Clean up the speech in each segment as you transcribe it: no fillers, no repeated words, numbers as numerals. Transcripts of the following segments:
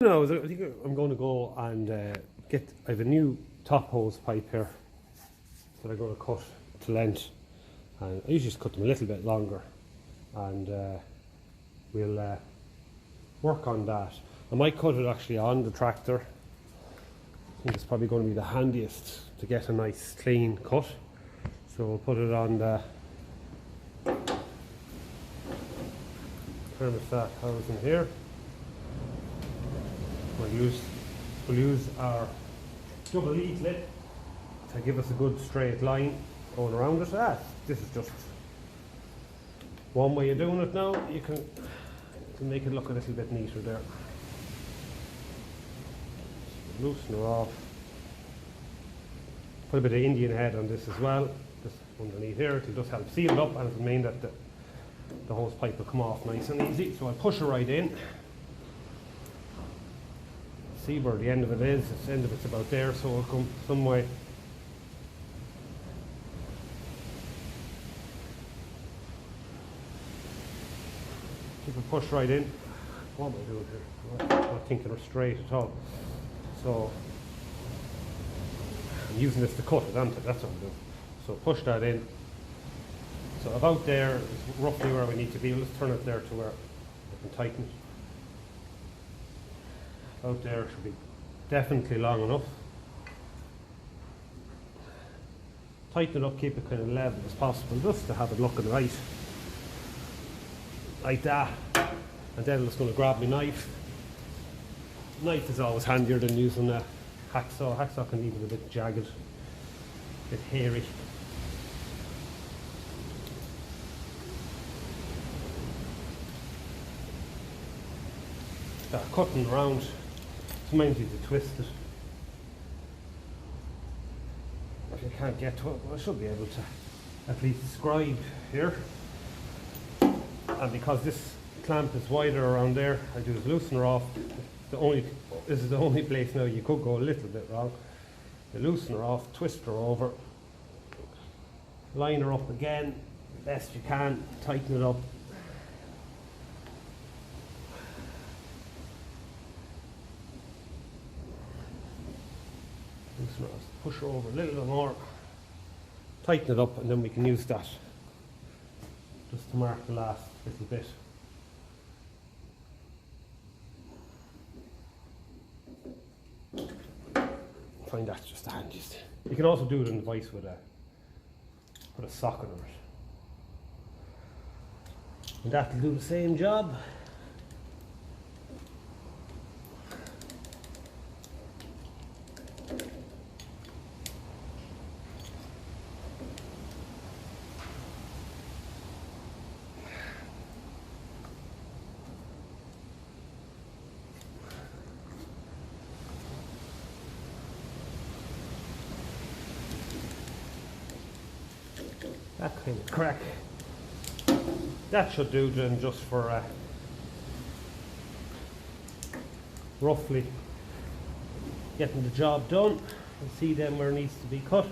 No, I think I'm going to go and I have a new top hose pipe here that I'm going to cut to length, and I usually just cut them a little bit longer, and we'll work on that. I might cut it actually on the tractor. I think it's probably going to be the handiest to get a nice clean cut. So we'll put it on the thermostat housing here. We'll use our double lead lip to give us a good straight line going around it. This is just one way of doing it now. You can make it look a little bit neater there. Loosen her off. Put a bit of Indian head on this as well, just underneath here. It'll just help seal it up, and it'll mean that the hose pipe will come off nice and easy. So I'll push it right in. See where the end of it is. The end of it's about there, so it'll come some way. Keep it pushed right in. What am I doing here? I'm not thinking her straight at all. So I'm using this to cut it, that's what I'm doing. So push that in. So about there is roughly where we need to be. Let's turn it there to where we can tighten it. Out there should be definitely long enough. Tighten it up, keep it kind of level as possible, just to have it looking right. Like that. And then I'm just going to grab my knife. Knife is always handier than using a hacksaw. Hacksaw can leave it a bit jagged, a bit hairy. Start cutting around. It's mainly to twist it. If you can't get to it, well, I should be able to at least scribe here. And because this clamp is wider around there, I do is loosen her off. This is the only place now you could go a little bit wrong. You loosen her off, twist her over, line her up again, best you can, tighten it up. Loosen her off, push her over a little bit more, tighten it up, and then we can use that just to mark the last little bit. I find that's just the handiest. You can also do it in the vise with a socket on it. And that'll do the same job. That kind of crack. That should do then, just for roughly getting the job done. And see then where it needs to be cut.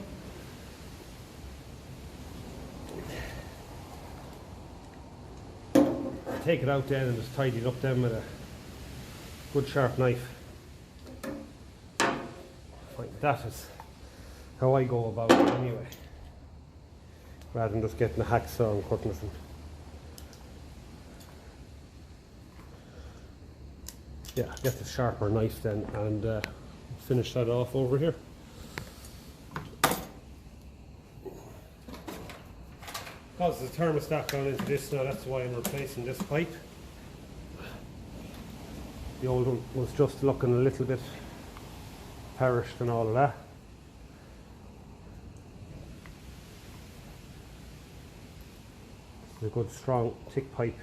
Take it out then and just tidy it up then with a good sharp knife. That is how I go about it anyway, rather than just getting a hacksaw and cutting it. Yeah, get the sharper knife then and finish that off over here. Because there's a thermostat gone into this now, that's why I'm replacing this pipe. The old one was just looking a little bit perished and all of that. It's a good strong thick pipe.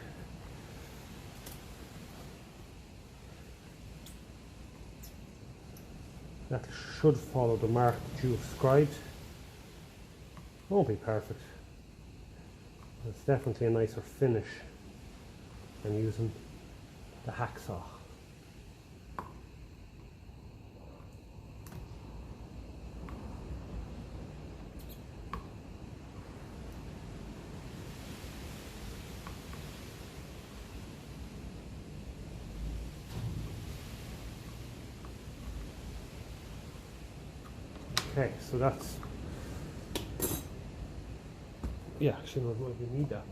That should follow the mark that you have scribed. Won't be perfect. It's definitely a nicer finish than using the hacksaw. Okay, so that's, yeah, actually no, we need that.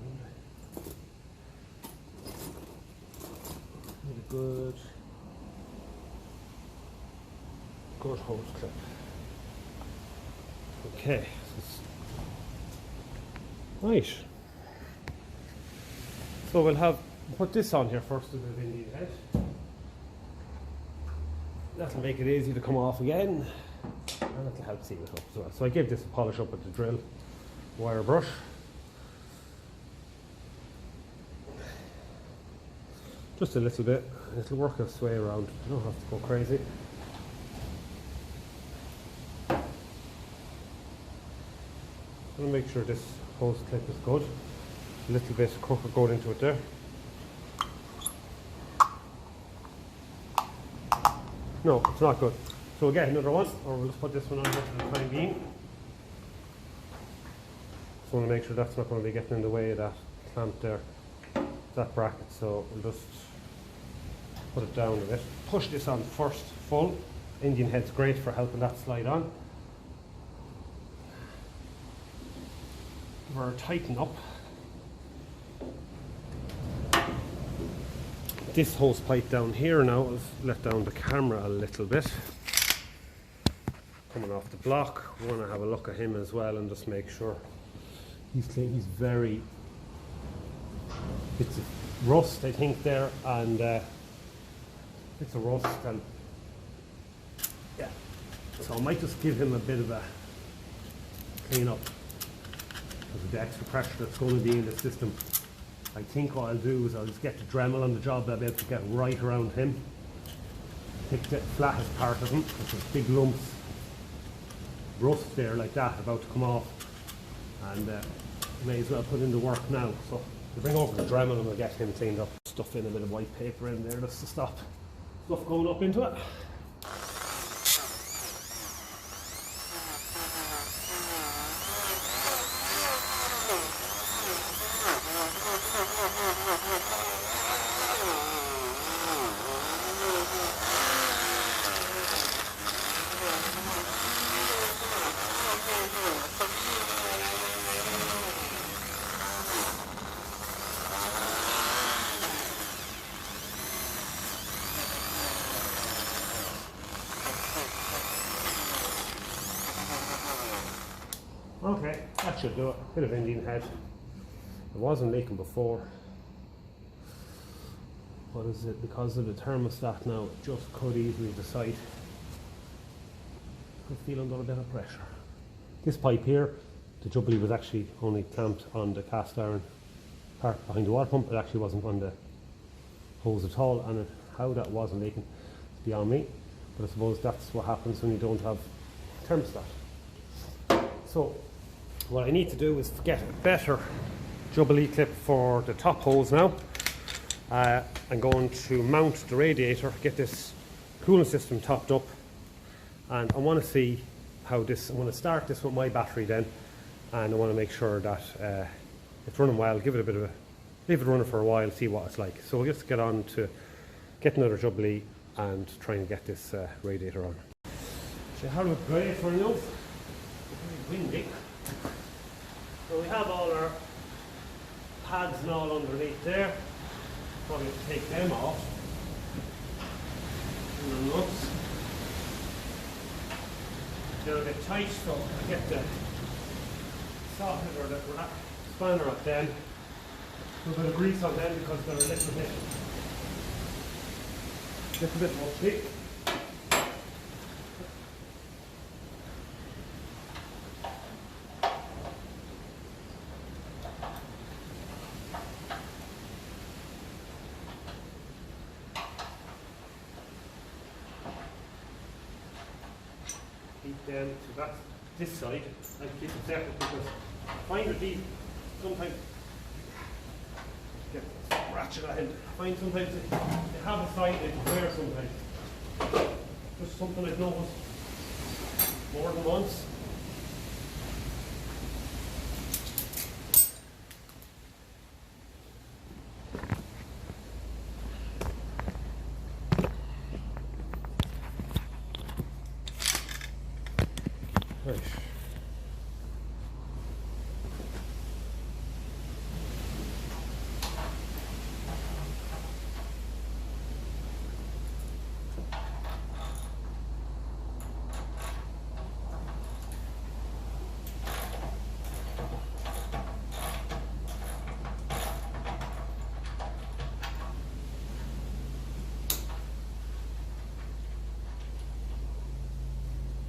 Need a good hose clip. Okay, right. So we'll put this on here first, a bit of Indian head. That'll make it easy to come off again, and it'll help seal it up as well. So I gave this a polish up with the drill wire brush. Just a little bit, it'll work its way around, you don't have to go crazy. I'm going to make sure this hose clip is good. A little bit of crooked going into it there. No, it's not good. So again, another one, or we'll just put this one on here for the time being. Just want to make sure that's not going to be getting in the way of that clamp there, that bracket. So we'll just put it down a bit. Push this on first, full. Indian head's great for helping that slide on. We're tighten up. This hose pipe down here now, I'll let down the camera a little bit. Coming off the block, we want to have a look at him as well and just make sure he's clean. He's very, it's a rust I think there, and it's a rust, and yeah, so I might just give him a bit of a clean up because of the extra pressure that's going to be in the system. I think what I'll do is I'll just get the Dremel on the job. I'll be able to get right around him, pick the flattest part of him, because there's big lumps, rust there like that about to come off, and may as well put in the work now. So we'll bring over the Dremel and we'll get him cleaned up. Stuff in a bit of white paper in there just to stop stuff going up into it. Okay, that should do it. Bit of Indian head. It wasn't leaking before. What is it? Because of the thermostat now, it just could easily decide. I feel under a bit of pressure. This pipe here, the jubilee was actually only clamped on the cast iron part behind the water pump. It actually wasn't on the hose at all, and how that wasn't leaking is beyond me. But I suppose that's what happens when you don't have thermostat. So what I need to do is get a better jubilee clip for the top hose now. I'm going to mount the radiator, get this cooling system topped up, and I want to see how this, I'm going to start this with my battery then, and I want to make sure that it's running well, give it a bit of a, leave it running for a while, see what it's like. So we'll just get on to get another jubilee and try and get this radiator on. So how do we grey for you? Very windy. So we have all our pads and all underneath there. Probably have to take them off. And the nuts. They're a bit tight, so I get the socket or the spanner up then. Put a bit of grease on them because they're a little bit rusty. Then so that's this side. I keep it separate because I find that these sometimes get ratchet at him. I find sometimes they have a side they can wear sometimes. Just something I've noticed more than once. Right.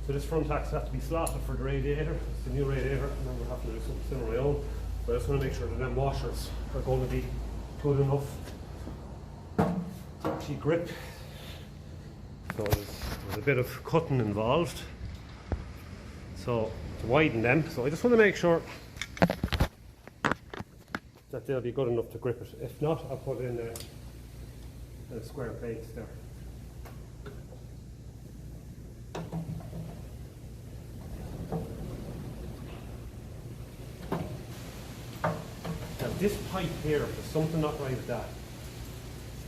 So this front axle has to be slotted for the radiator. It's the new radiator, and then we'll have to do something on my own. But I just want to make sure that them washers are going to be good enough to actually grip. So there's a bit of cutting involved. So to widen them, so I just want to make sure that they'll be good enough to grip it. If not, I'll put in a square plate there. This pipe here, there's something not right with that.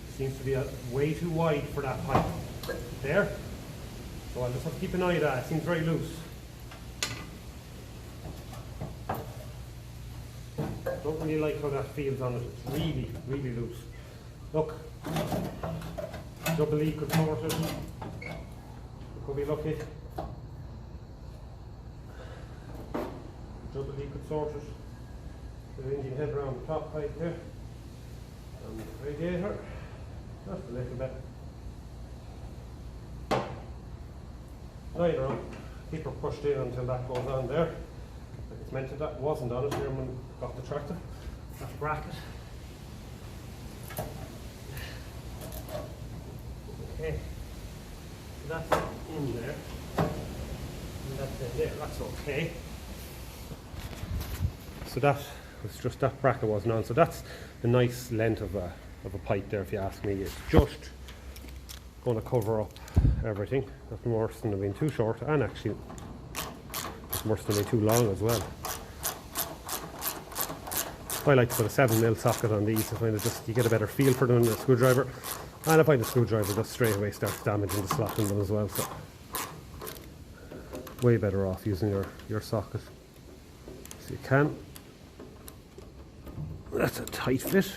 It seems to be way too wide for that pipe. There. So I'll just have to keep an eye on that. It seems very loose. Don't really like how that feels on it. It's really, really loose. Look. Double E could sort it. Could be lucky. Double E could sort it. The engine head around the top pipe here, and the radiator, just a little bit. Later on, keep her pushed in until that goes on there. Like it's meant to, that wasn't on it here when we got the tractor. That bracket. Okay, so that's in there, and that's in there, that's okay. So that was just, that bracket wasn't on, so that's a nice length of a pipe there, if you ask me. It's just going to cover up everything. Nothing worse than it being too short, and actually worse than being too long as well. I like to put a 7mm socket on these. I find it just, you get a better feel for them than a screwdriver, and I find the screwdriver just straight away starts damaging the slot in them as well, so way better off using your socket. So you can. That's a tight fit.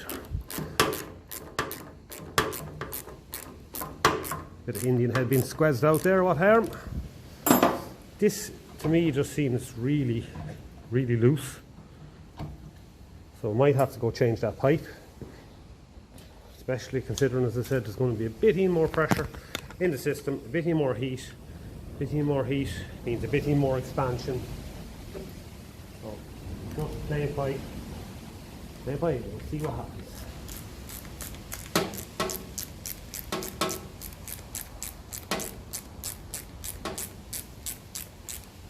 Bit of Indian head being squeezed out there, what harm? This to me just seems really, really loose. So I might have to go change that pipe. Especially considering, as I said, there's going to be a bit more pressure in the system, a bit more heat. A bit more heat means a bit more expansion. So just plain pipe. We'll see what happens.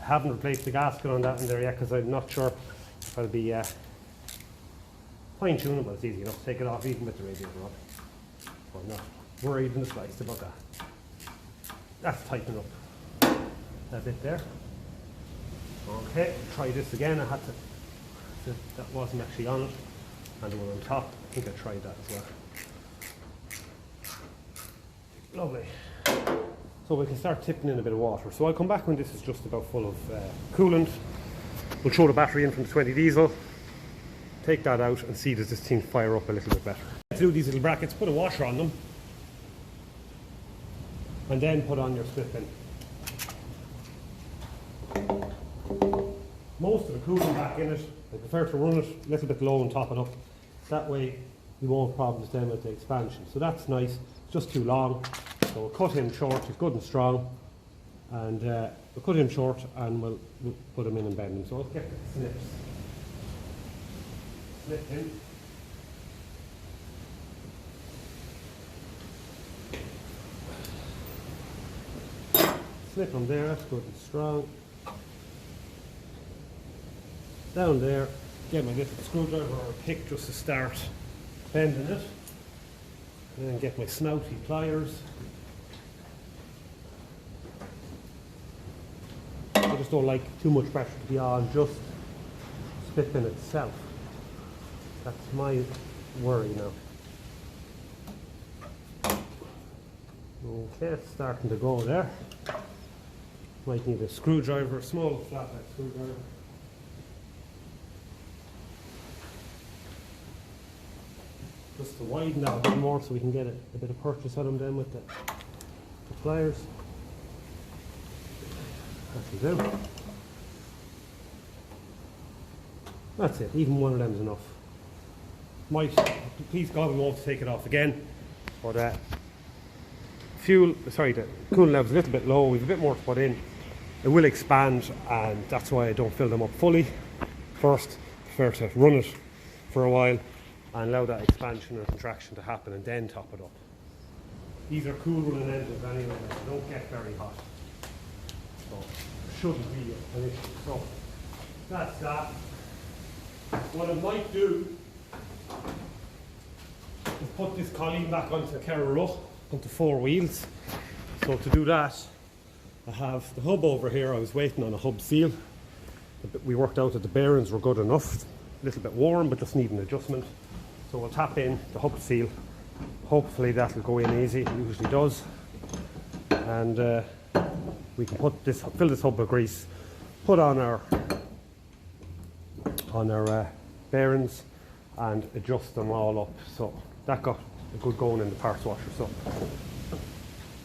I haven't replaced the gasket on that in there yet because I'm not sure if I'll be fine-tuning, but it's easy enough to take it off even with the radiator on. So I'm not worried in the slightest about that. That's tightening up a bit there. Okay, try this again. I had to, that wasn't actually on it. And the one on top, I think I tried that as well. Lovely. So we can start tipping in a bit of water. So I'll come back when this is just about full of coolant. We'll throw the battery in from the 20 diesel, take that out and see does this thing fire up a little bit better. To do these little brackets, put a washer on them and then put on your split pin. Most of the coolant back in it, I prefer to run it a little bit low and top it up. That way we won't have problems then with the expansion. So that's nice. It's just too long. So we'll cut him short. He's good and strong. And we'll cut him short and we'll put him in and bend him. So let's get the snips. Snip him. Snip him there. That's good and strong. Down there, get my little screwdriver or a pick just to start bending it, and then get my snouty pliers. I just don't like too much pressure to be on just split pin itself. That's my worry now. Okay, it's starting to go there. Might need a screwdriver, a small flathead screwdriver. Just to widen that a bit more so we can get a bit of purchase on them then with the pliers. That'll do. That's it, even one of them is enough. Please God we won't take it off again. But the coolant level's a little bit low, we've a bit more to put in. It will expand, and that's why I don't fill them up fully first. Prefer to run it for a while and allow that expansion or contraction to happen and then top it up. These are cool running engines anyway, they don't get very hot. So shouldn't be an issue. So that's that. What I might do is put this colleen back onto the Kerr rut, onto 4 wheels. So to do that, I have the hub over here. I was waiting on a hub seal. We worked out that the bearings were good enough. A little bit warm, but just need an adjustment. So we'll tap in the hub seal. Hopefully that'll go in easy. It usually does. And we can fill this hub with grease, put on our bearings and adjust them all up. So that got a good going in the parts washer. So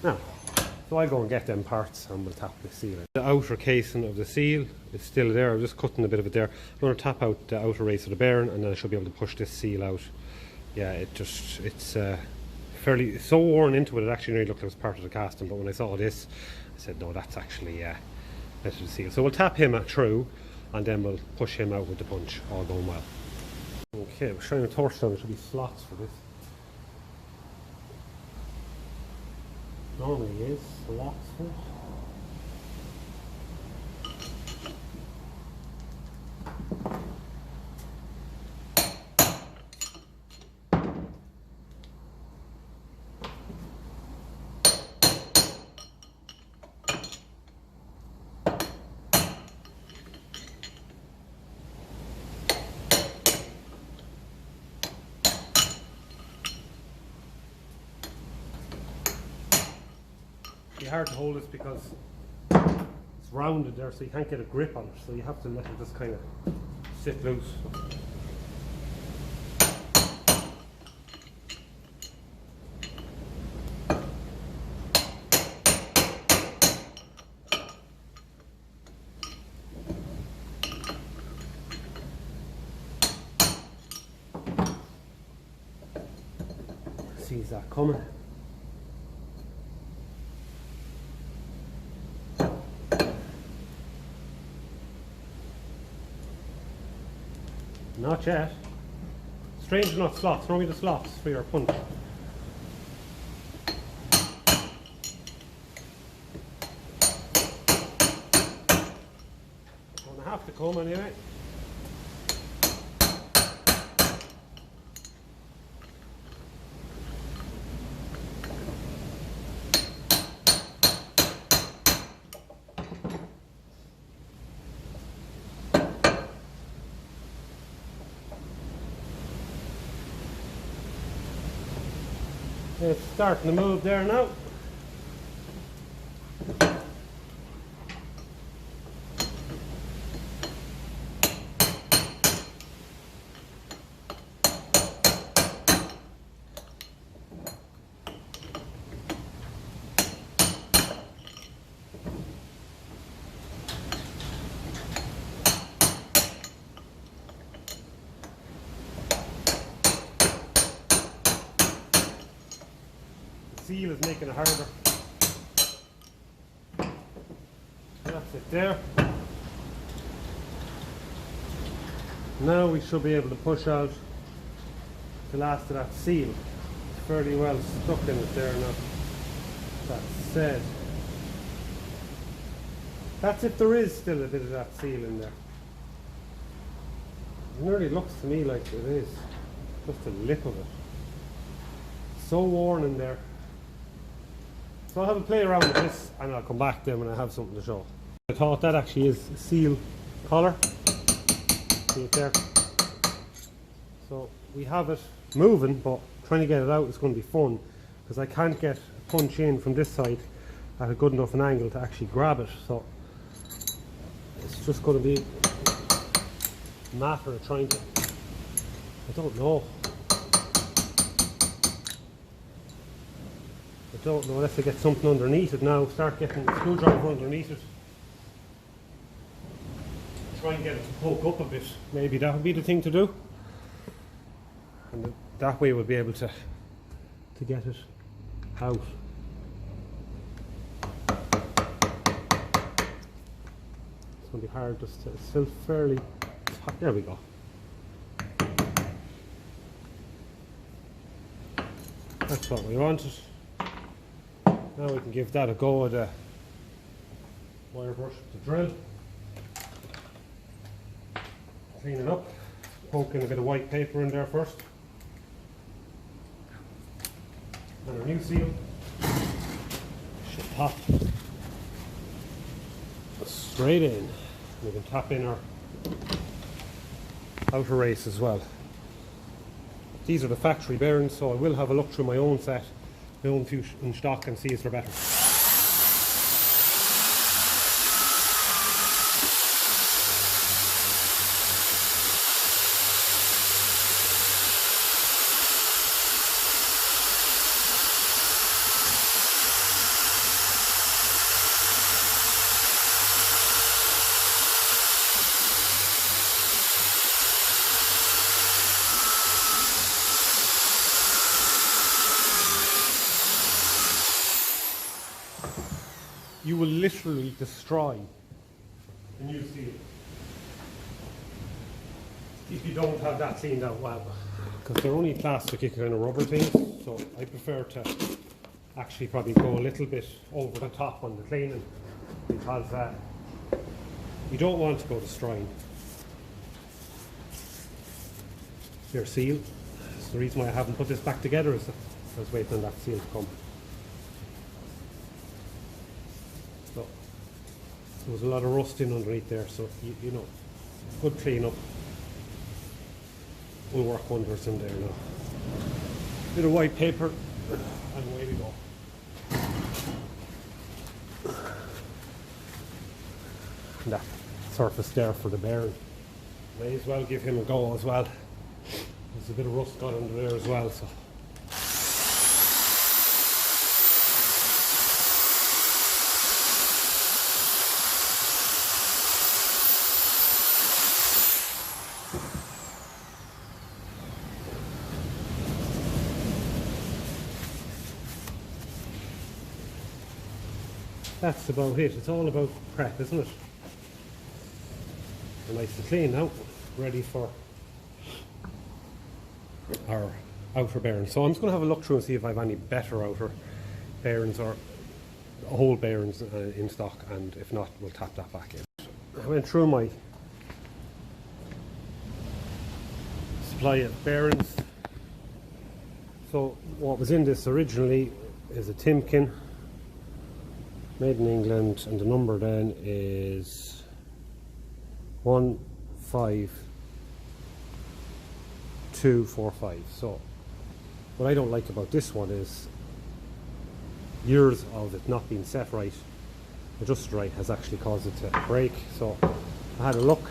now, I'll go and get them parts and we'll tap the seal. The outer casing of the seal is still there. I'm just cutting a bit of it there. I'm going to tap out the outer race of the bearing and then I should be able to push this seal out. Yeah, it's fairly so worn into it. It actually nearly looked like it was part of the casting, but when I saw this, I said no, that's actually better to seal. So we'll tap him through and then we'll push him out with the punch, all going well. Okay, we're shining a torch down. There should be slots for this. Normally is slots for it. It's hard to hold this because it's rounded there, so you can't get a grip on it, so you have to let it just kind of sit loose. Sees that coming. Not yet. Strange enough slots. Throw me the slots for your punch. Gonna have to come anyway. It's starting to move there now. Seal is making it harder. That's it there. Now we should be able to push out the last of that seal. It's fairly well stuck in it there now. That said, that's if there is still a bit of that seal in there. It nearly looks to me like it is. Just a lip of it. So worn in there. So I'll have a play around with this and I'll come back then when I have something to show. I thought that actually is a seal collar. See it there? So we have it moving, but trying to get it out is going to be fun because I can't get a punch in from this side at a good enough an angle to actually grab it. So it's just going to be a matter of trying to, I don't know unless I get something underneath it now, start getting the screwdriver underneath it. Try and get it to poke up a bit. Maybe that would be the thing to do. And that way we'll be able to get it out. It's going to be hard, just to, it's still fairly tight. There we go. That's what we wanted. Now we can give that a go with a wire brush to drill. Clean it up, poke in a bit of white paper in there first. And our new seal should pop straight in. We can tap in our outer race as well. These are the factory bearings, so I will have a look through my own set, my own few in stock, and see if they're better. You will literally destroy a new seal if you don't have that cleaned out well, because they're only plasticky kind of rubber things, so I prefer to actually probably go a little bit over the top on the cleaning, because you don't want to go destroying your seal. That's the reason why I haven't put this back together, is that I was waiting on that seal to come. So there was a lot of rusting underneath there, so you know, good clean up will work wonders in there now. Bit of white paper and away we go. And that surface there for the bearing, may as well give him a go as well. There's a bit of rust got under there as well, so that's about it. It's all about prep, isn't it? They're nice and clean now, ready for our outer bearings. So I'm just going to have a look through and see if I have any better outer bearings or whole bearings in stock, and if not, we'll tap that back in. I went through my supply of bearings. So what was in this originally is a Timken, made in England, and the number then is 15245. So what I don't like about this one is years of it not being set right, adjusted right, has actually caused it to break. So I had a look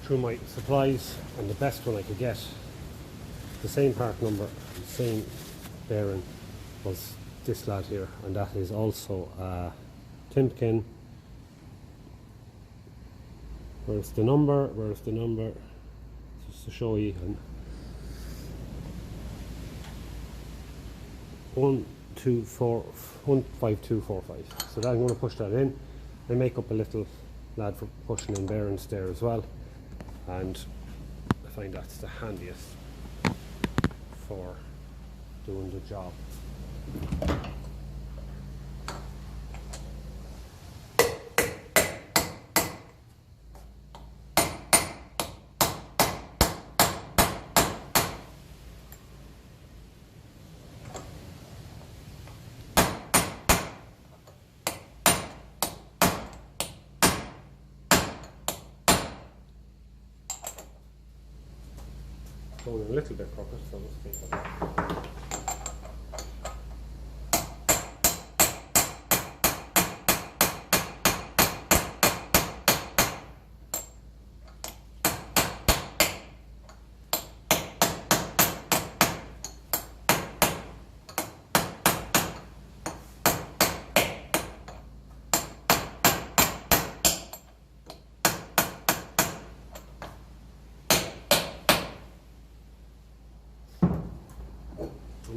through my supplies, and the best one I could get, the same part number, the same bearing, was this lad here, and that is also Timken. Where's the number? Where's the number? Just to show you. And 15245. So that I'm going to push that in. I make up a little lad for pushing in bearings there as well, and I find that's the handiest for doing the job. Going a little bit crooked, so let's take that.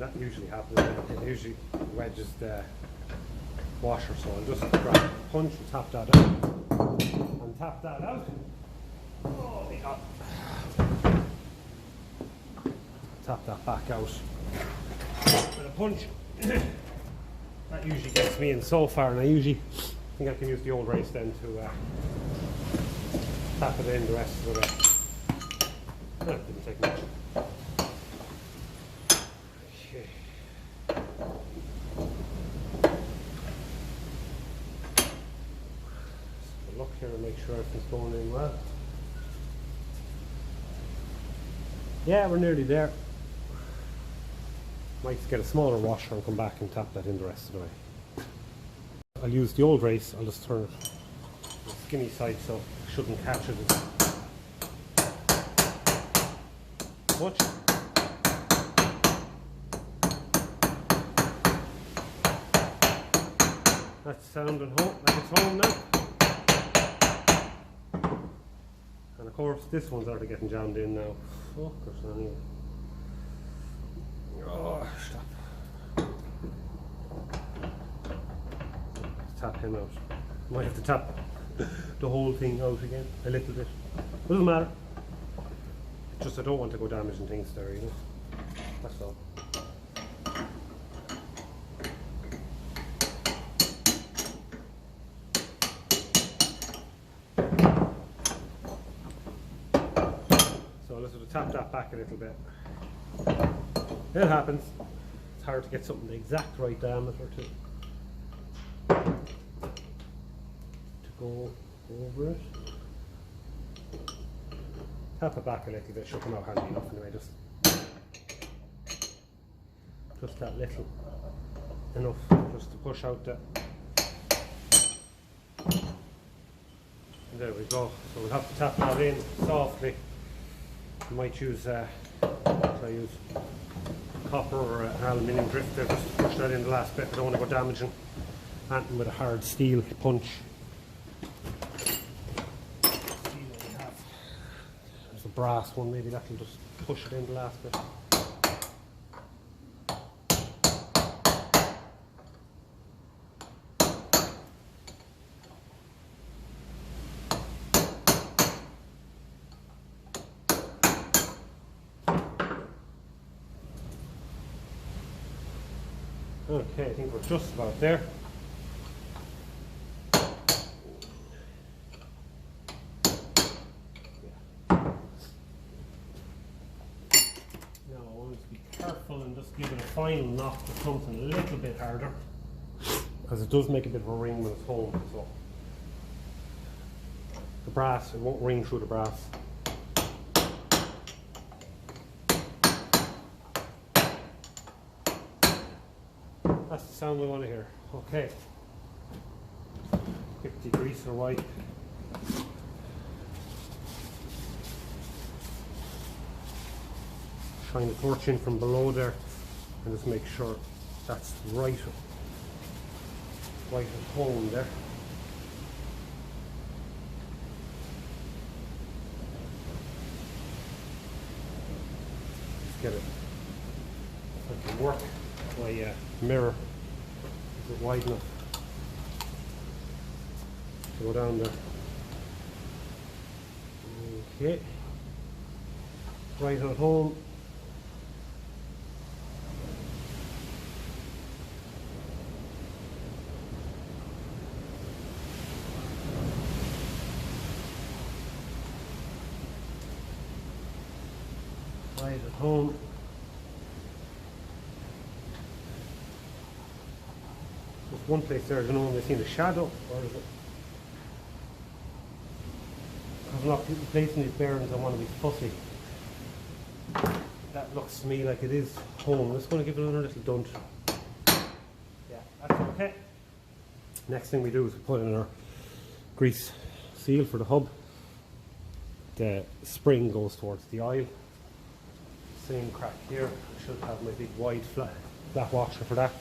that usually happens. It usually wedges the washer, so I'll just grab a punch and tap that out. And tap that out. Oh, my God. Tap that back out with a punch. That usually gets me in so far, and I usually think I can use the old race then to tap it in the rest of the way. That didn't take much. Okay. So look here and make sure everything's going in well. Yeah, we're nearly there. Might get a smaller washer and come back and tap that in the rest of the way. I'll use the old race. I'll just turn it to the skinny side so I shouldn't catch it as much. That's sounding home, like it's home now. And of course this one's already getting jammed in now. Fuckers anyway. Oh, stop. Let's tap him out. Might have to tap the whole thing out again a little bit. Doesn't matter. Just I don't want to go damaging things there, you know. That's all. So let's sort of tap that back a little bit. It happens. It's hard to get something the exact right diameter to go over it. Tap it back a little bit, should come out handy enough anyway, just that little enough just to push out the. And there we go. So we'll have to tap that in softly. You might use try use copper or an aluminium drifter just to push that in the last bit. I don't want to go damaging anything with a hard steel punch. There's a brass one, maybe that'll just push it in the last bit. Okay, I think we're just about there. Yeah. Now I want to be careful and just give it a final knock with something a little bit harder, because it does make a bit of a ring when it's home. So the brass, it won't ring through the brass. That's the sound we want to hear. Okay. Quick degreaser wipe. Shine the torch in from below there and just make sure that's right at home there. Let's get it. If I can work my mirror. Is it wide enough to go down there? Okay. Right at home. Right at home. There's one place there, I don't know if I've seen a shadow, or is it? I'm not replacing these bearings, I want to be fussy. That looks to me like it is home. I'm just going to give it another little dunt. Yeah, that's okay. Next thing we do is we put in our grease seal for the hub. The spring goes towards the oil. Same crack here. I should have my big wide flat washer for that.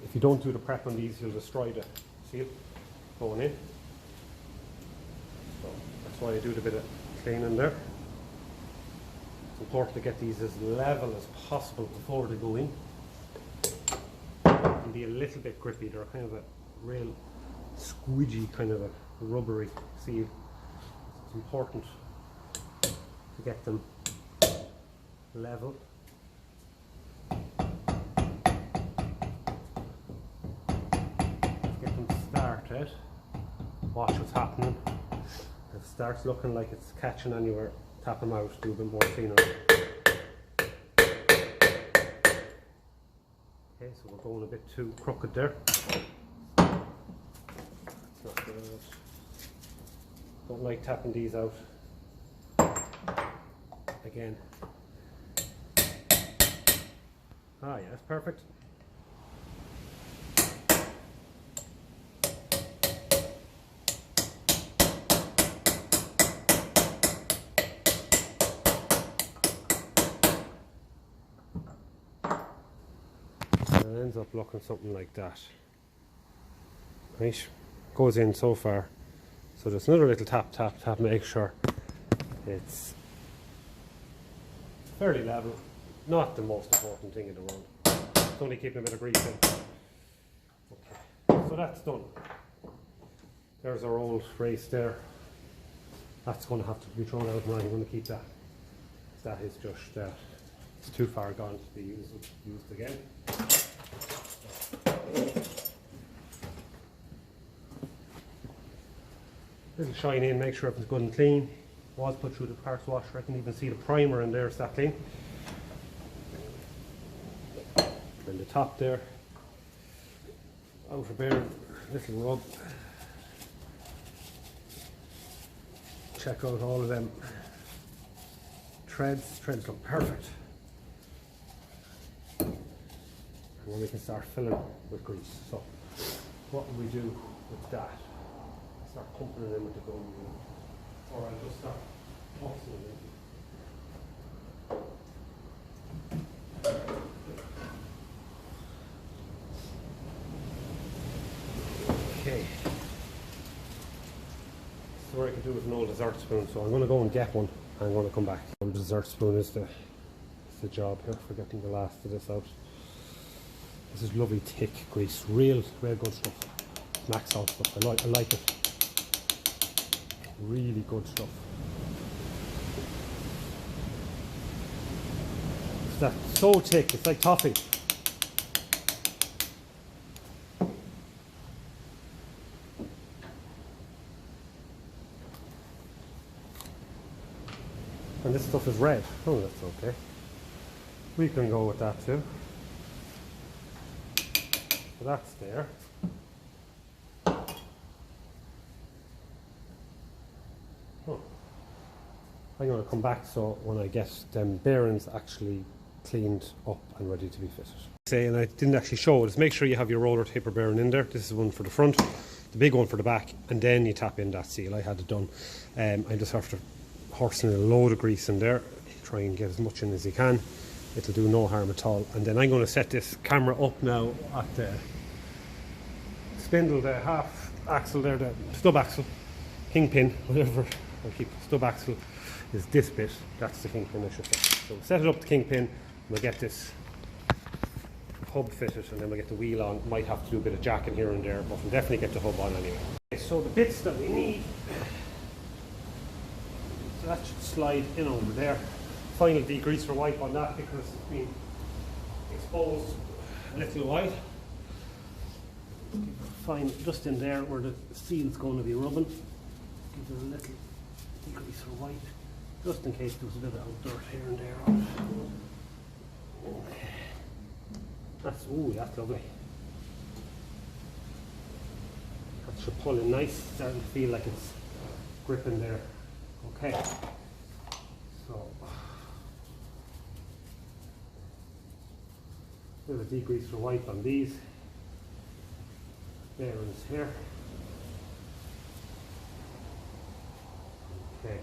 If you don't do the prep on these, you'll destroy the seal going in. So that's why I do the bit of cleaning there. It's important to get these as level as possible before they go in. They can be a little bit grippy. They're kind of a real squidgy kind of a rubbery seal. It's important to get them level. Get them started. Watch what's happening. If it starts looking like it's catching anywhere, tap them out, do a bit more cleaner. Okay, so we're going a bit too crooked there. Not good. Don't like tapping these out. Again. Ah, yeah, that's perfect. And it ends up looking something like that. Right, goes in so far. So just another little tap, tap, tap, make sure it's fairly level. Not the most important thing in the world. It's only keeping a bit of grease in. Okay, so that's done. There's our old race there. That's going to have to be thrown out, and I'm going to keep that. That is just, it's too far gone to be used again. Little shine in, make sure everything's good and clean. Was put through the parts washer. I can even see the primer in there, it's that clean. And the top there, outer bearing, little rub. Check out all of them threads. Threads look perfect. And then we can start filling with grease. So what will we do with that? Start pumping it in with the gun, or I'll just start tossing it in. Okay. So what I can do with an old dessert spoon, so I'm going to go and get one. I'm going to come back. The dessert spoon is the job here for getting the last of this out. This is lovely thick grease, real good stuff. Max out stuff. I like it. Really good stuff. It's that so thick, it's like toffee. And this stuff is red. Oh, that's okay. We can go with that too. So that's there. I'm going to come back so when I get them bearings actually cleaned up and ready to be fitted. Say, and I didn't actually show it, is make sure you have your roller taper bearing in there. This is one for the front, the big one for the back, and then you tap in that seal. I had it done. I just have to horse in a load of grease in there, try and get as much in as you can. It'll do no harm at all. And then I'm going to set this camera up now at the spindle, the half axle there, the stub axle, kingpin, whatever. I'll keep stub axle is this bit, that's the kingpin I should say. So we'll set it up the kingpin, and we'll get this hub fitted, and then we'll get the wheel on. Might have to do a bit of jacking here and there, but we'll definitely get the hub on anyway. Okay, so the bits that we need, so that should slide in over there. Final degreaser wipe on that because it's been exposed a little while. Fine, just in there where the seal's going to be rubbing. Give it a little degreaser wipe, just in case there's a bit of dirt here and there on it. Okay. That's lovely. That should pull in nice, starting to feel like it's gripping there. Okay. So, a bit of a degreaser wipe on these bearings here. Okay,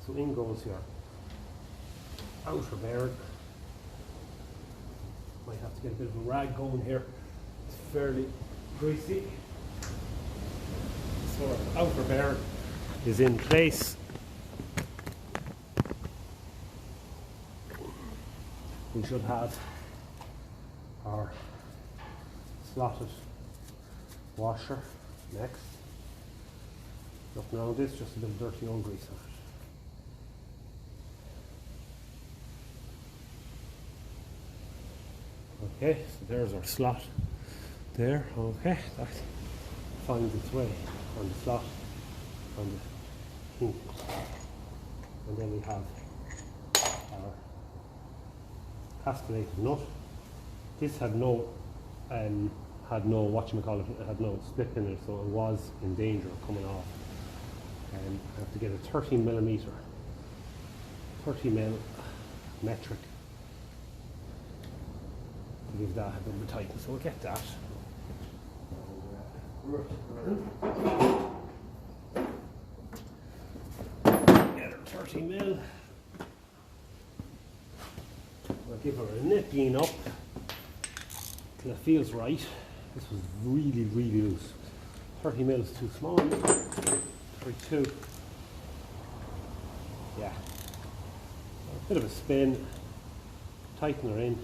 so in goes your outer bearing. Might have to get a bit of a rag going here. It's fairly greasy. So our outer bearing is in place. we should have our slotted washer next. Nothing wrong with this, just a bit of dirty old grease on it. Okay, so there's our slot there. Okay, that finds its way on the slot on the hinge. And then we have our castellated nut. This had no whatchamacallit, it had no slip in it, so it was in danger of coming off. I have to get a 30 mm metric to give that a bit of a tightness, so we'll get that. Get her 30 mm. I'll give her a nipping up till it feels right. This was really, really loose. 30 mm is too small. 32. Yeah. A bit of a spin. Tighten her in.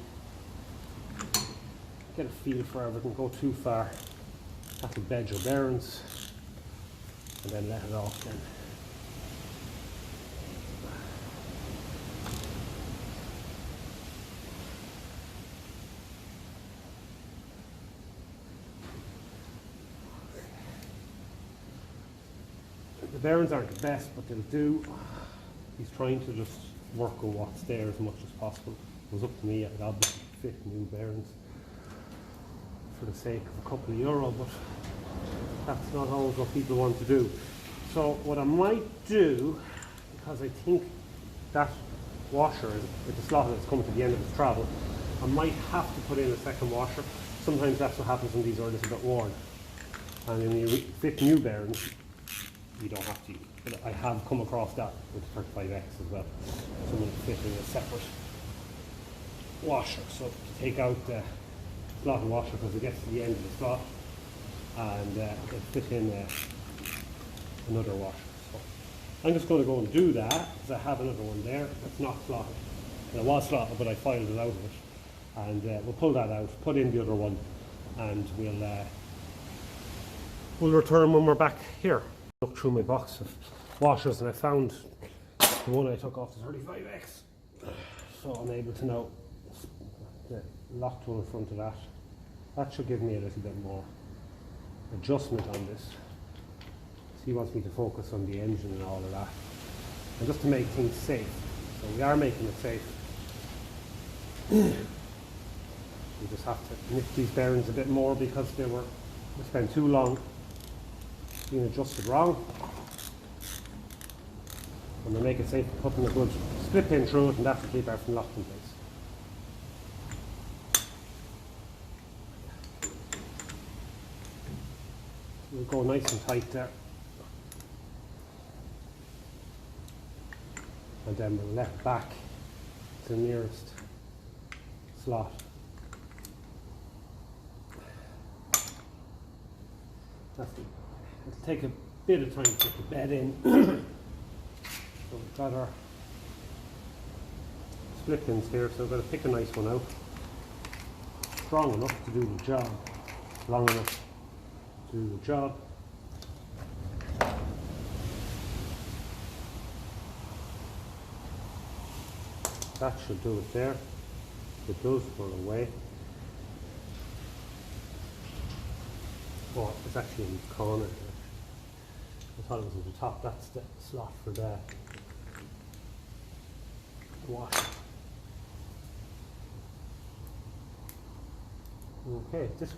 Get a feel for everything. Go too far. That'll bed your bearings. And then let it off then. The bearings aren't the best, but they'll do. He's trying to just work on what's there as much as possible. It was up to me, I'd obviously fit new bearings for the sake of a couple of euro, but that's not always what people want to do. So what I might do, because I think that washer with the slot that's coming to the end of its travel, I might have to put in a second washer. Sometimes that's what happens when these are a little bit worn. And when you fit new bearings, you don't have to. But I have come across that with the 35X as well. Someone fitting a separate washer. So to take out the slotted washer because it gets to the end of the slot, and then fit in another washer. So I'm just going to go and do that because I have another one there that's not slotted. And it was slotted, but I filed it out of it. And we'll pull that out, put in the other one, and we'll return when we're back here. Look through my box of washers and I found the one I took off the 35X. So I'm able to know the locked one in front of that. That should give me a little bit more adjustment on this. So he wants me to focus on the engine and all of that. And just to make things safe. So we are making it safe. We just have to nip these bearings a bit more because we spent too long being adjusted wrong. And we make it safe, putting a good split pin through it, and that will keep everything locked in place. We'll go nice and tight there. And then we'll let it back to the nearest slot. It'll take a bit of time to get the bed in. So we've got our split pins here, so we've got to pick a nice one out. Strong enough to do the job, long enough to do the job. That should do it there. If it does, pull away. Oh, it's actually in the corner. I thought it was at the top. That's the slot for the washer. Okay, this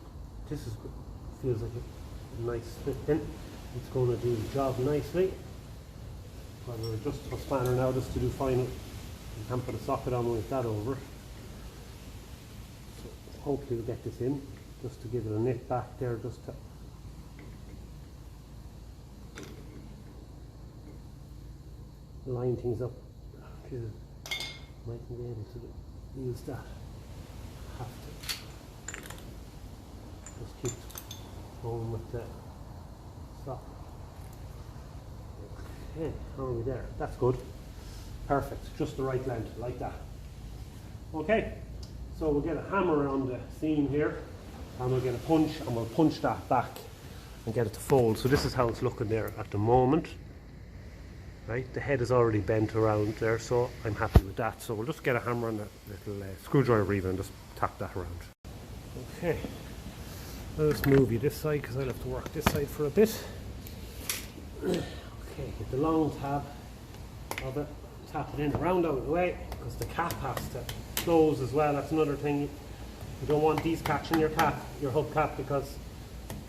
feels like a nice fit in. It's going to do the job nicely. I'll adjust the spanner now just to do final. You can put a socket on with that over. So hopefully we'll get this in, just to give it a nip back there, just to line things up. Might be able to use that. Have to just keep going with the stop. Okay, how are we there? That's good. Perfect. Just the right length, like that. Okay. So we'll get a hammer on the seam here, and we'll get a punch, and we'll punch that back and get it to fold. So this is how it's looking there at the moment. Right, the head is already bent around there, so I'm happy with that. So we'll just get a hammer and a little screwdriver even and just tap that around. Okay, I'll just move you this side because I'll have to work this side for a bit. Okay, get the long tab of it, tap it in around out of the way because the cap has to close as well. That's another thing. You don't want these catching your cap, your hub cap, because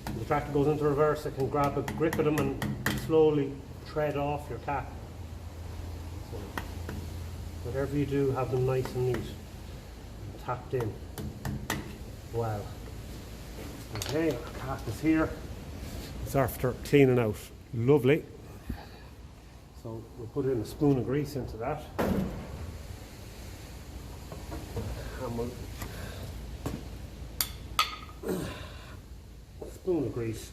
when the tractor goes into reverse, it can grab a grip of them and slowly tread off your cap. So whatever you do, have them nice and neat and tapped in well. Okay, our cap is here. It's after cleaning out. Lovely. So we'll put in a spoon of grease into that, and we'll spoon of grease.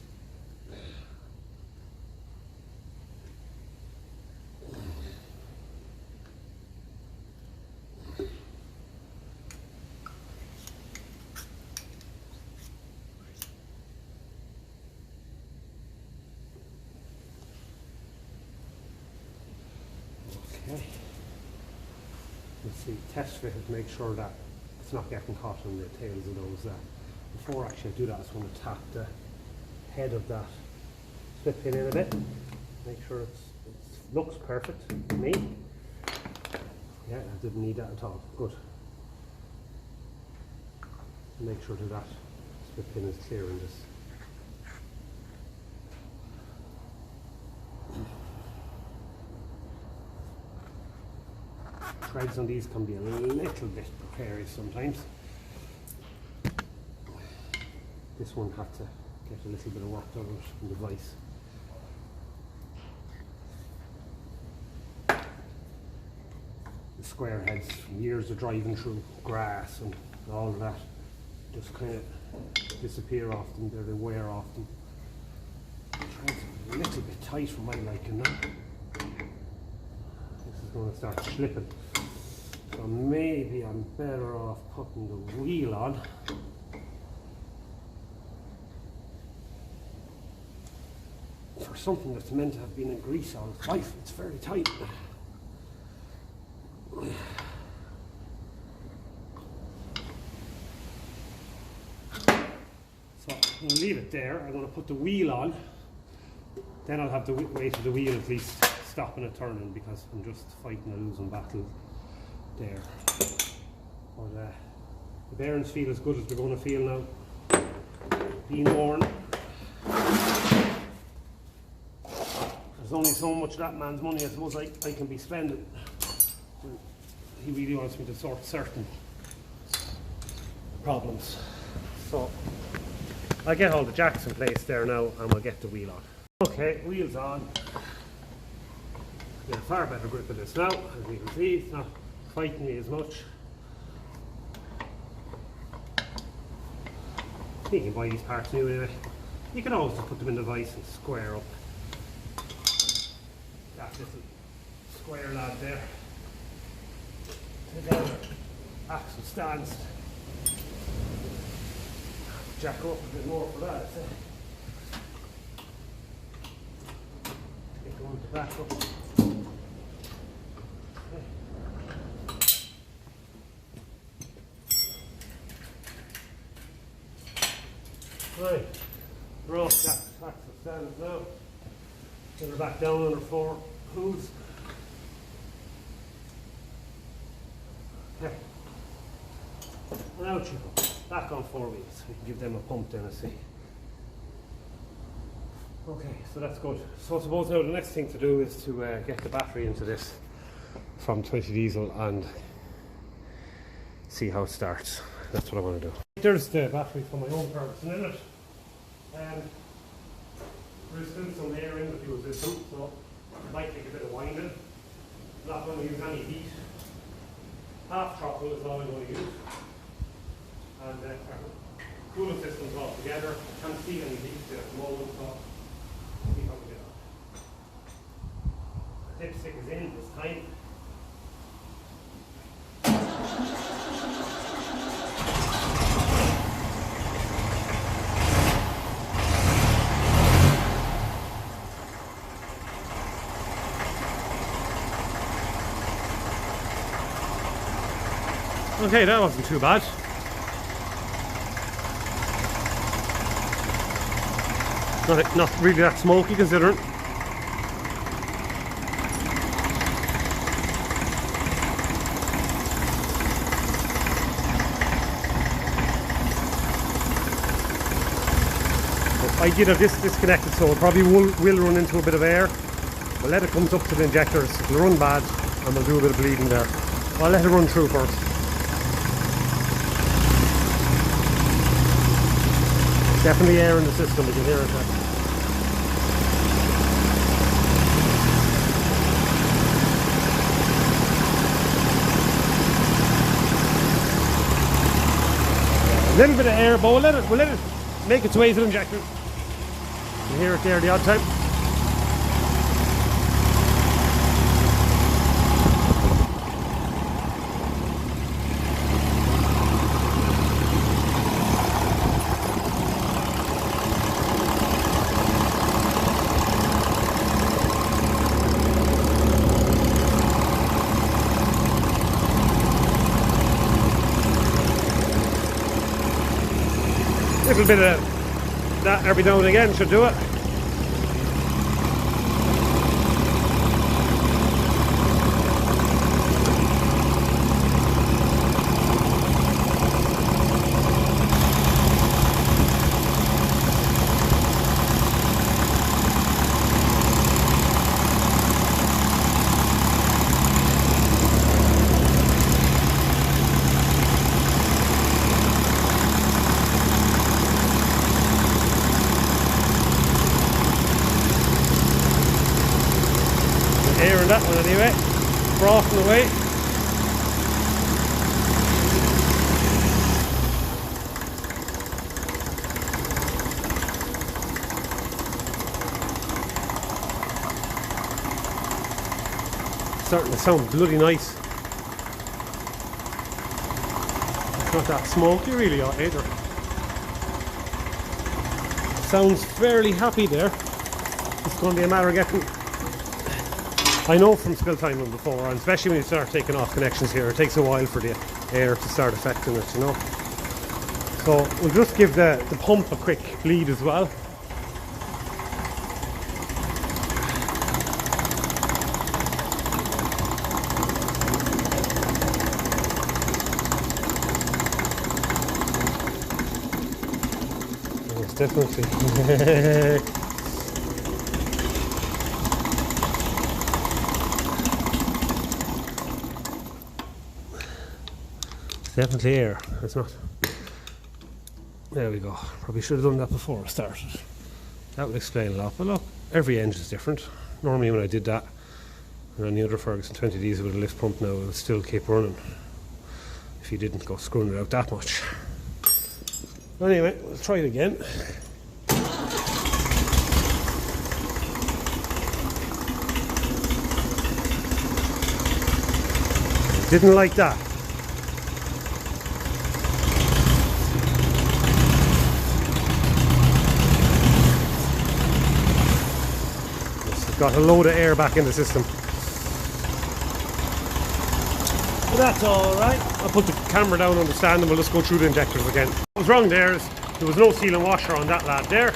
Okay. Let's see, test fit it to make sure that it's not getting caught on the tails of those. Before actually I do that, I just want to tap the head of that split pin in a bit. Make sure it looks perfect to me. Yeah, I didn't need that at all. Good. Make sure that split pin is clear in this. Threads on these can be a little bit precarious sometimes. This one had to get a little bit of work done on the vise. The square heads from years of driving through grass and all of that just kind of disappear often, they wear often. Threads are a little bit tight for my liking now. This is going to start slipping. So maybe I'm better off putting the wheel on. For something that's meant to have been in grease all its life, it's very tight. So I'm going to leave it there. I'm going to put the wheel on. Then I'll have the weight of the wheel at least stopping it turning, because I'm just fighting a losing battle there. But the bearings feel as good as they're going to feel now. Being worn. There's only so much that man's money I suppose I can be spending. He really wants me to sort certain problems. So I'll get all the jacks in place there now, and we'll get the wheel on. Okay, wheels on. Get a far better grip of this now, as you can see. It's not fighting me as much. You can buy these parts new anyway. You can always just put them in the vise and square up. That little square lad there. Together, axle stands. Jack up a bit more for that, I'd say. Get going to back up. Right, we're off Jack's axle stands now. Get her back down on her 4 hooves. Okay. Now you go. Back on 4 wheels. We can give them a pump then and see. Okay, so that's good. So I suppose now the next thing to do is to get the battery into this from 20 diesel and see how it starts. That's what I want to do. There's the battery for my own Ferguson in it. There's still some air in the fuel system, so it might take a bit of winding. I'm not going to use any heat. Half throttle is all I'm going to use. And our coolant system's all together. I can't see any heat there at the moment, so we'll see how we get on. The dipstick is in this time. Okay, that wasn't too bad. Not really that smoky considering. I did have this disconnected, so it probably will run into a bit of air. We'll let it come up to the injectors, it'll run bad and we'll do a bit of bleeding there. I'll let it run through first. Definitely air in the system, you can hear it there. A little bit of air, but we'll let it make its way to the injector. You can hear it there the odd time. A little bit of that every now and again should do it. Air in that one anyway, frothing away. Starting to sound bloody nice. It's not that smoky really either. Sounds fairly happy there. It's going to be a matter of getting... I know from spill timing before, and especially when you start taking off connections here, it takes a while for the air to start affecting it, you know. So we'll just give the pump a quick bleed as well. Yes, definitely. Definitely air, it's not. There we go. Probably should have done that before I started. That would explain a lot, but look, every engine is different. Normally when I did that, and on the other Ferguson 20Ds with a lift pump now, it would still keep running if you didn't go screwing it out that much. Anyway, let's try it again. Didn't like that. Got a load of air back in the system. But that's alright. I'll put the camera down on the stand and we'll just go through the injectors again. What was wrong there is there was no seal and washer on that lad there.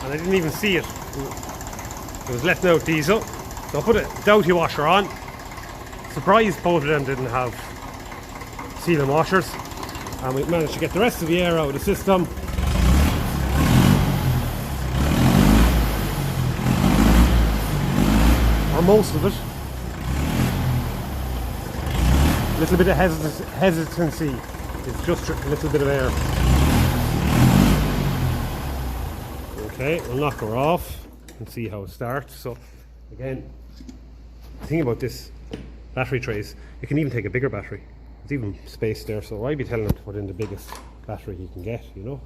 And I didn't even see it. It was letting out diesel. So I put a Doughty washer on. Surprised both of them didn't have seal and washers. And we managed to get the rest of the air out of the system. Most of it. A little bit of hesitancy. It's just a little bit of air. Okay, we'll knock her off and see how it starts. So again, the thing about this battery trays, you can even take a bigger battery. There's even space there, so I'd be telling him to put in the biggest battery he can get, you know.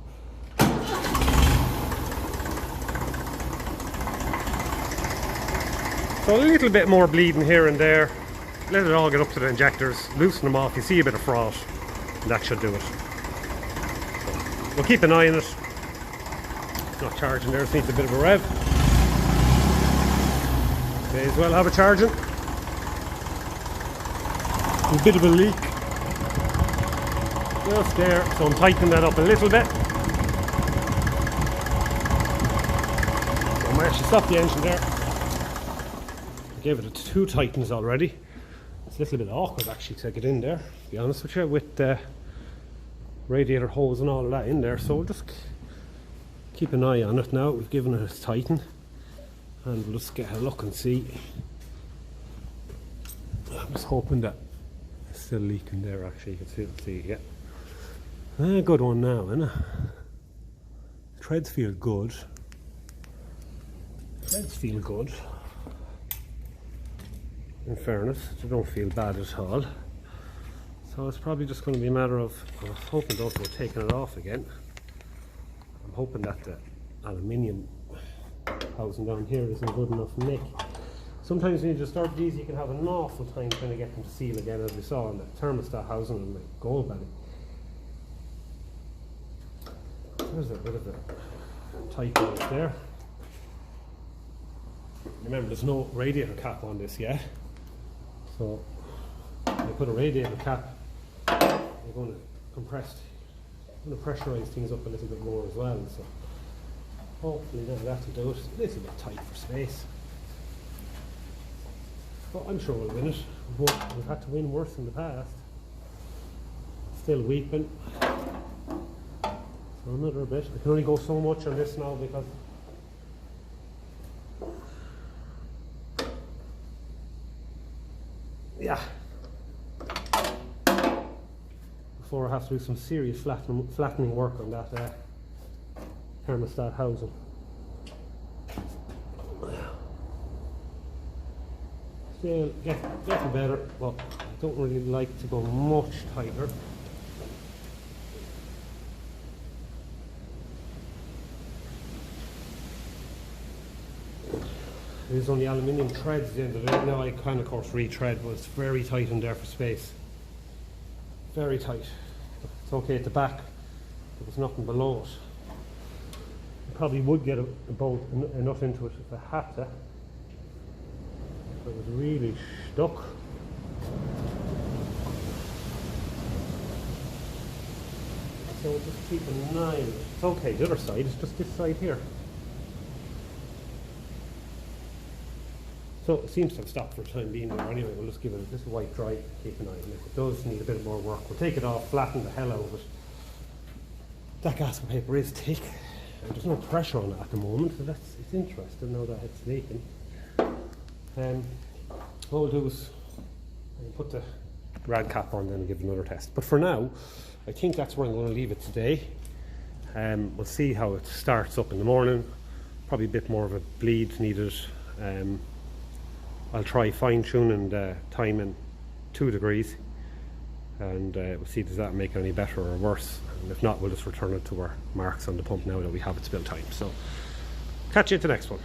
So a little bit more bleeding here and there. Let it all get up to the injectors, loosen them off, you see a bit of froth, and that should do it. So we'll keep an eye on it. It's not charging there, it needs a bit of a rev. May as well have it charging. A bit of a leak. Just there, so I'm tightening that up a little bit. So I'm actually stopped the engine there. I gave it 2 tightens already. It's a little bit awkward actually to get in there, to be honest with you, with the radiator hose and all of that in there. So we'll just keep an eye on it now. We've given it a tighten, and we'll just get a look and see. I'm just hoping that it's still leaking there. Actually, you can see it, yeah. Good one now, isn't it? The treads feel good. Treads feel good. In fairness, they don't feel bad at all. So it's probably just going to be a matter of, I was hoping those were taking it off again. I'm hoping that the aluminium housing down here isn't good enough nick. Sometimes when you just start these, you can have an awful time trying to get them to seal again, as we saw in the thermostat housing and the gold belly. There's a bit of a tightness there. Remember, there's no radiator cap on this yet, so I put a radiator cap. I'm going to pressurize things up a little bit more as well. So hopefully now that'll do it. It's a little bit tight for space, but I'm sure we'll win it. We've had to win worse in the past. Still weeping. So another bit. I can only go so much on this now because yeah. Before I have to do some serious flattening work on that thermostat housing. Still getting better, but I don't really like to go much tighter. There's only aluminium treads at the end of it. Now I can of course retread, but it's very tight in there for space. Very tight. It's okay at the back, but there's nothing below it. I probably would get about enough into it if I had to. If it was really stuck. So we'll just keep an eye on it. It's okay, the other side, it's just this side here. So it seems to have stopped for the time being there anyway. We'll just give it just a wipe dry, keep an eye on it. It does need a bit more work. We'll take it off, flatten the hell out of it. That gasket paper is thick, and there's no pressure on it at the moment, so it's interesting now that it's leaking. What we'll do is put the rad cap on then and give it another test. But for now, I think that's where I'm going to leave it today. We'll see how it starts up in the morning. Probably a bit more of a bleed needed. I'll try fine-tuning the timing 2 degrees, and we'll see does that make it any better or worse, and if not, we'll just return it to our marks on the pump now that we have its built time. So catch you at the next one.